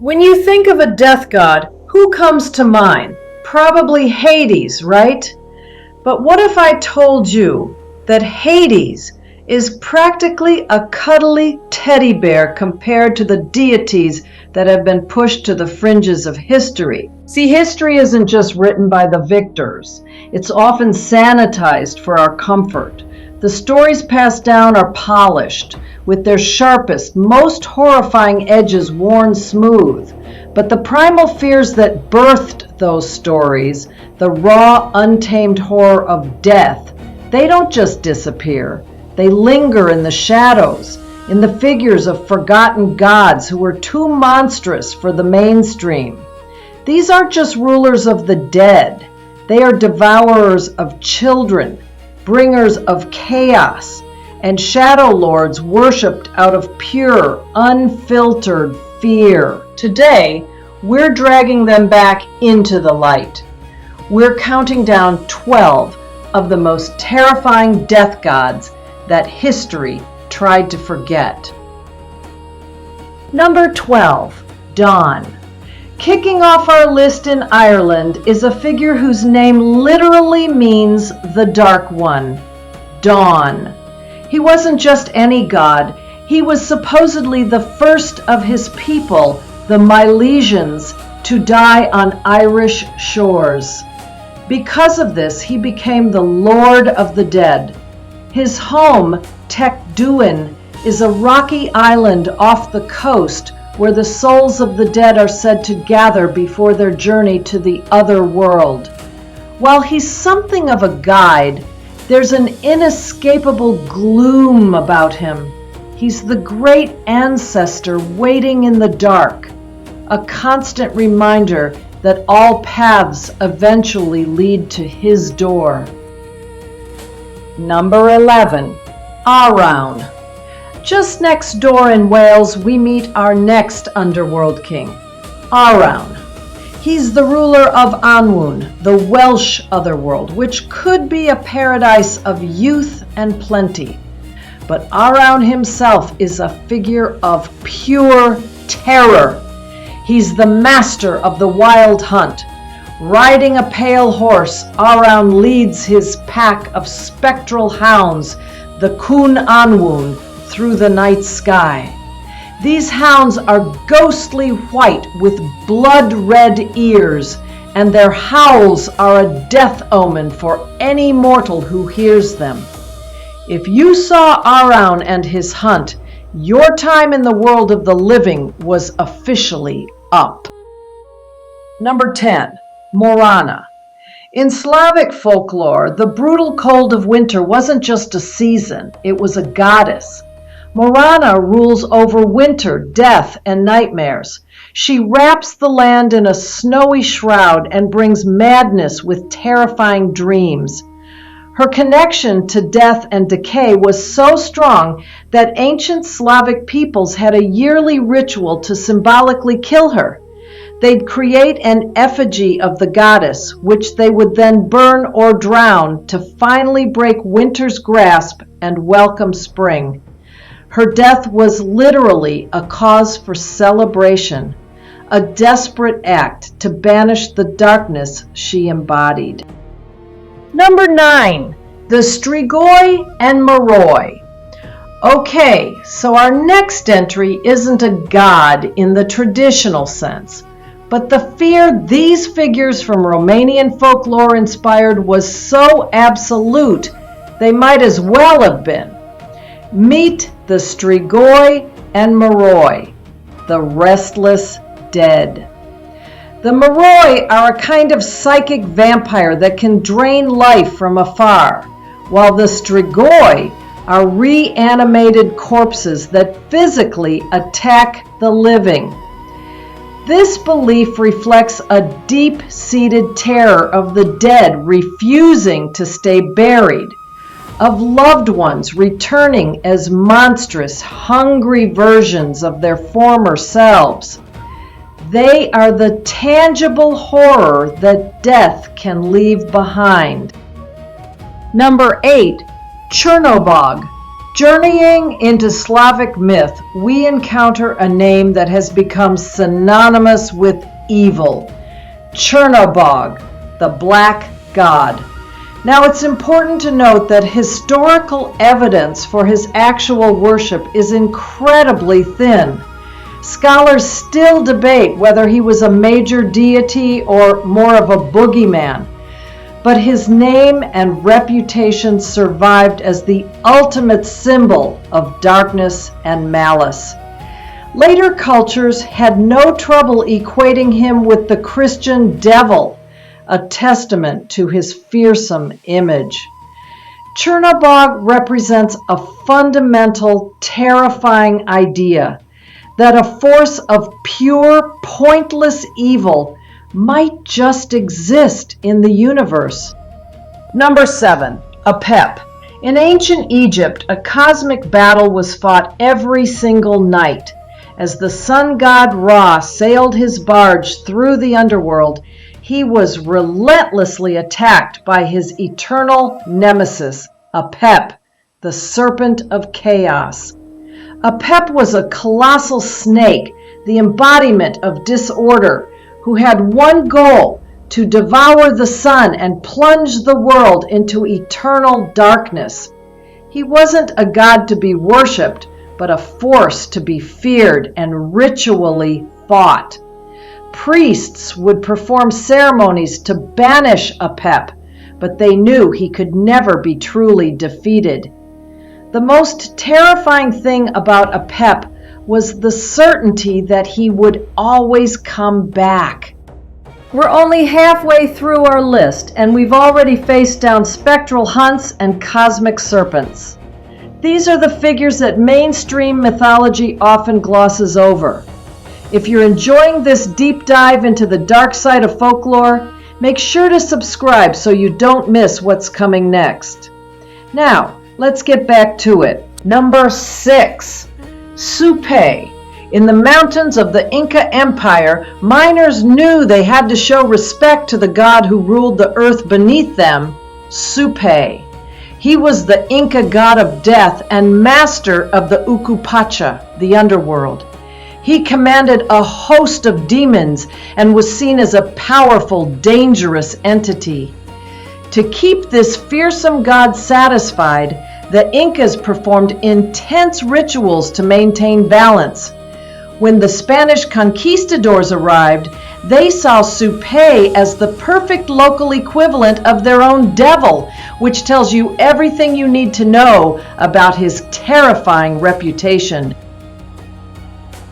When you think of a death god, who comes to mind? Probably Hades, right? But what if I told you that Hades is practically a cuddly teddy bear compared to the deities that have been pushed to the fringes of history? See, history isn't just written by the victors. It's often sanitized for our comfort. The stories passed down are polished, with their sharpest, most horrifying edges worn smooth. But the primal fears that birthed those stories, the raw, untamed horror of death, they don't just disappear. They linger in the shadows, in the figures of forgotten gods who were too monstrous for the mainstream. These aren't just rulers of the dead. They are devourers of children, bringers of chaos, and shadow lords worshipped out of pure, unfiltered fear. Today, we're dragging them back into the light. We're counting down 12 of the most terrifying death gods that history tried to forget. Number 12, Donn. Kicking off our list in Ireland is a figure whose name literally means the Dark One, Donn. He wasn't just any god. He was supposedly the first of his people, the Milesians, to die on Irish shores. Because of this, he became the Lord of the Dead. His home, Techduin, is a rocky island off the coast where the souls of the dead are said to gather before their journey to the other world. While he's something of a guide, there's an inescapable gloom about him. He's the great ancestor waiting in the dark, a constant reminder that all paths eventually lead to his door. Number 11, Arawn. Just next door in Wales, we meet our next underworld king, Arawn. He's the ruler of Annwn, the Welsh otherworld, which could be a paradise of youth and plenty. But Arawn himself is a figure of pure terror. He's the master of the wild hunt. Riding a pale horse, Arawn leads his pack of spectral hounds, the Cún Annwn, through the night sky. These hounds are ghostly white with blood-red ears, and their howls are a death omen for any mortal who hears them. If you saw Arawn and his hunt, your time in the world of the living was officially up. Number 10, Morana. In Slavic folklore, the brutal cold of winter wasn't just a season, it was a goddess. Morana rules over winter, death, and nightmares. She wraps the land in a snowy shroud and brings madness with terrifying dreams. Her connection to death and decay was so strong that ancient Slavic peoples had a yearly ritual to symbolically kill her. They'd create an effigy of the goddess, which they would then burn or drown to finally break winter's grasp and welcome spring. Her death was literally a cause for celebration, a desperate act to banish the darkness she embodied. Number 9, the Strigoi and Moroi. Okay, so our next entry isn't a god in the traditional sense, but the fear these figures from Romanian folklore inspired was so absolute, they might as well have been. Meet the Strigoi and Moroi, the restless dead. The Moroi are a kind of psychic vampire that can drain life from afar, while the Strigoi are reanimated corpses that physically attack the living. This belief reflects a deep-seated terror of the dead refusing to stay buried, of loved ones returning as monstrous, hungry versions of their former selves. They are the tangible horror that death can leave behind. Number 8, Chernobog. Journeying into Slavic myth, we encounter a name that has become synonymous with evil: Chernobog, the Black God. Now, it's important to note that historical evidence for his actual worship is incredibly thin. Scholars still debate whether he was a major deity or more of a boogeyman, but his name and reputation survived as the ultimate symbol of darkness and malice. Later cultures had no trouble equating him with the Christian devil, a testament to his fearsome image. Chernobog represents a fundamental, terrifying idea that a force of pure, pointless evil might just exist in the universe. Number 7. Apep. In ancient Egypt, a cosmic battle was fought every single night. As the sun god Ra sailed his barge through the underworld, he was relentlessly attacked by his eternal nemesis, Apep, the Serpent of Chaos. Apep was a colossal snake, the embodiment of disorder, who had one goal: to devour the sun and plunge the world into eternal darkness. He wasn't a god to be worshipped, but a force to be feared and ritually fought. Priests would perform ceremonies to banish Apep, but they knew he could never be truly defeated. The most terrifying thing about Apep was the certainty that he would always come back. We're only halfway through our list, and we've already faced down spectral hunts and cosmic serpents. These are the figures that mainstream mythology often glosses over. If you're enjoying this deep dive into the dark side of folklore, make sure to subscribe so you don't miss what's coming next. Now, let's get back to it. Number 6. Supay. In the mountains of the Inca Empire, miners knew they had to show respect to the god who ruled the earth beneath them, Supay. He was the Inca god of death and master of the Ukupacha, the underworld. He commanded a host of demons and was seen as a powerful, dangerous entity. To keep this fearsome god satisfied, the Incas performed intense rituals to maintain balance. When the Spanish conquistadors arrived, they saw Supay as the perfect local equivalent of their own devil, which tells you everything you need to know about his terrifying reputation.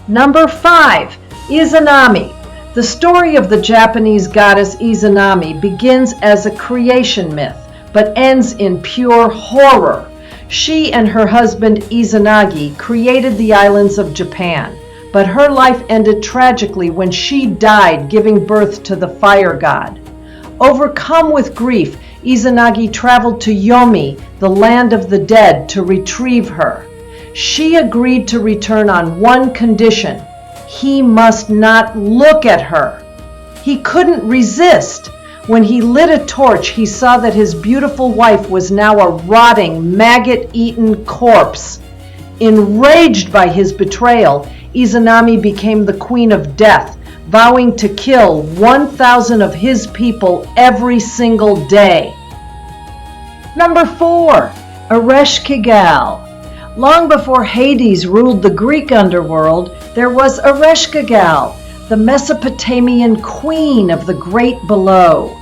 Number 5. Izanami. The story of the Japanese goddess Izanami begins as a creation myth, but ends in pure horror. She and her husband Izanagi created the islands of Japan, but her life ended tragically when she died giving birth to the fire god. Overcome with grief, Izanagi traveled to Yomi, the land of the dead, to retrieve her. She agreed to return on one condition: he must not look at her. He couldn't resist. When he lit a torch, he saw that his beautiful wife was now a rotting, maggot-eaten corpse. Enraged by his betrayal, Izanami became the queen of death, vowing to kill 1,000 of his people every single day. Number 4. Ereshkigal. Long before Hades ruled the Greek underworld, there was Ereshkigal, the Mesopotamian queen of the great below.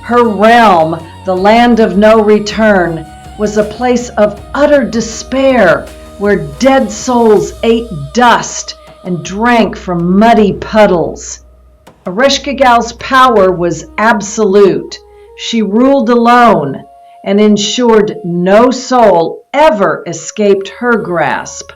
Her realm, the land of no return, was a place of utter despair, where dead souls ate dust and drank from muddy puddles. Ereshkigal's power was absolute. She ruled alone and ensured no soul ever escaped her grasp.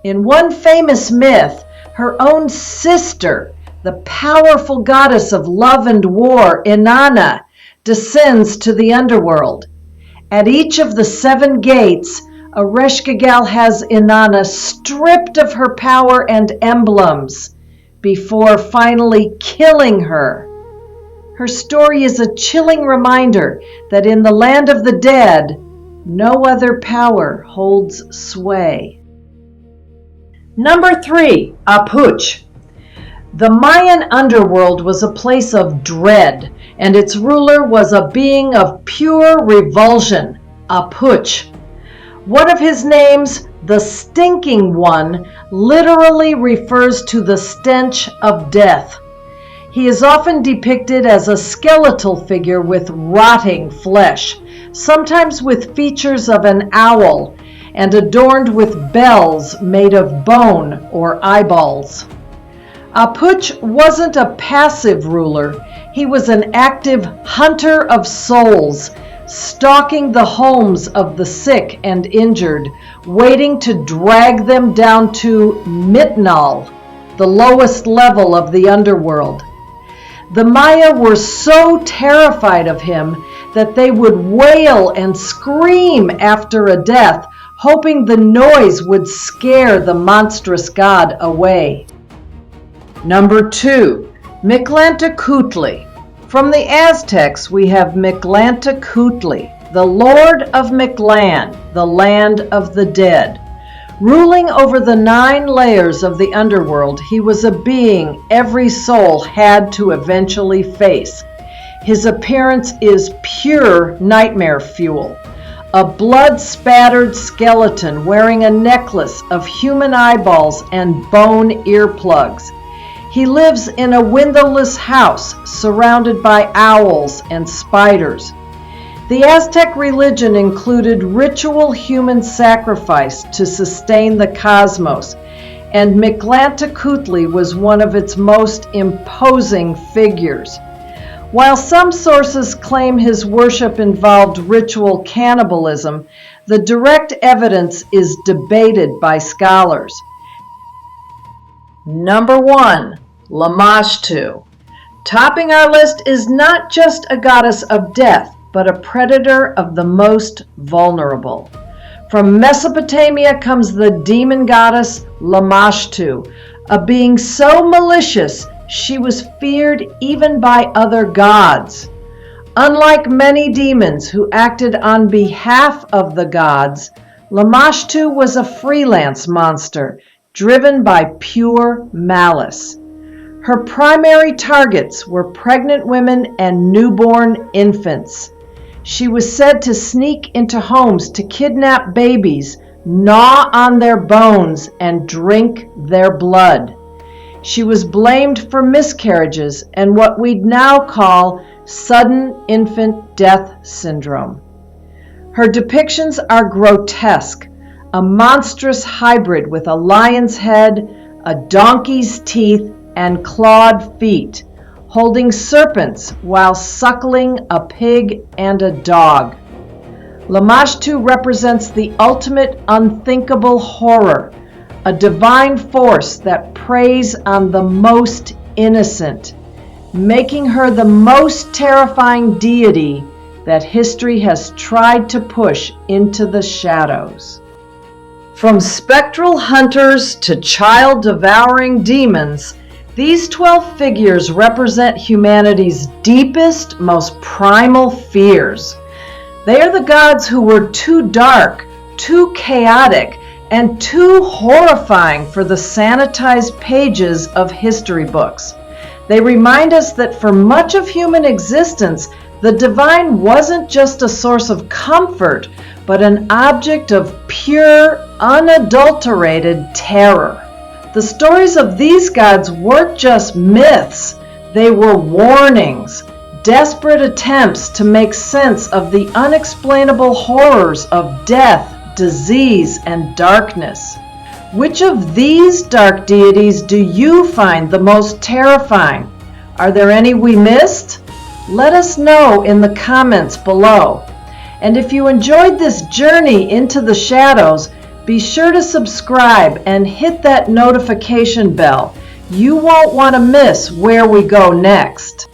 In one famous myth, her own sister, the powerful goddess of love and war, Inanna, descends to the underworld. At each of the 7 gates, Ereshkigal has Inanna stripped of her power and emblems before finally killing her. Her story is a chilling reminder that in the land of the dead, No other power holds sway. Number 3, Puch. The Mayan underworld was a place of dread, and its ruler was a being of pure revulsion, Puch. One of his names, the Stinking One, literally refers to the stench of death. He is often depicted as a skeletal figure with rotting flesh, sometimes with features of an owl, and adorned with bells made of bone or eyeballs. Puch wasn't a passive ruler. He was an active hunter of souls, stalking the homes of the sick and injured, waiting to drag them down to Mitnal, the lowest level of the underworld. The Maya were so terrified of him that they would wail and scream after a death, hoping the noise would scare the monstrous god away. Number 2, Mictlantecuhtli. From the Aztecs, we have Mictlantecuhtli, the Lord of Mictlan, the land of the dead. Ruling over the 9 layers of the underworld, he was a being every soul had to eventually face. His appearance is pure nightmare fuel. A blood-spattered skeleton wearing a necklace of human eyeballs and bone earplugs. He lives in a windowless house surrounded by owls and spiders. The Aztec religion included ritual human sacrifice to sustain the cosmos, and Mictlantecuhtli was one of its most imposing figures. While some sources claim his worship involved ritual cannibalism, the direct evidence is debated by scholars. Number 1, Lamashtu. Topping our list is not just a goddess of death, but a predator of the most vulnerable. From Mesopotamia comes the demon goddess Lamashtu, a being so malicious she was feared even by other gods. Unlike many demons who acted on behalf of the gods, Lamashtu was a freelance monster, driven by pure malice. Her primary targets were pregnant women and newborn infants. She was said to sneak into homes to kidnap babies, gnaw on their bones, and drink their blood. She was blamed for miscarriages and what we'd now call sudden infant death syndrome. Her depictions are grotesque, a monstrous hybrid with a lion's head, a donkey's teeth, and clawed feet, holding serpents while suckling a pig and a dog. Lamashtu represents the ultimate unthinkable horror, a divine force that preys on the most innocent, making her the most terrifying deity that history has tried to push into the shadows. From spectral hunters to child-devouring demons, these 12 figures represent humanity's deepest, most primal fears. They are the gods who were too dark, too chaotic, and too horrifying for the sanitized pages of history books. They remind us that for much of human existence, the divine wasn't just a source of comfort, but an object of pure, unadulterated terror. The stories of these gods weren't just myths, they were warnings, desperate attempts to make sense of the unexplainable horrors of death, disease, and darkness. Which of these dark deities do you find the most terrifying? Are there any we missed? Let us know in the comments below. And if you enjoyed this journey into the shadows, be sure to subscribe and hit that notification bell. You won't want to miss where we go next.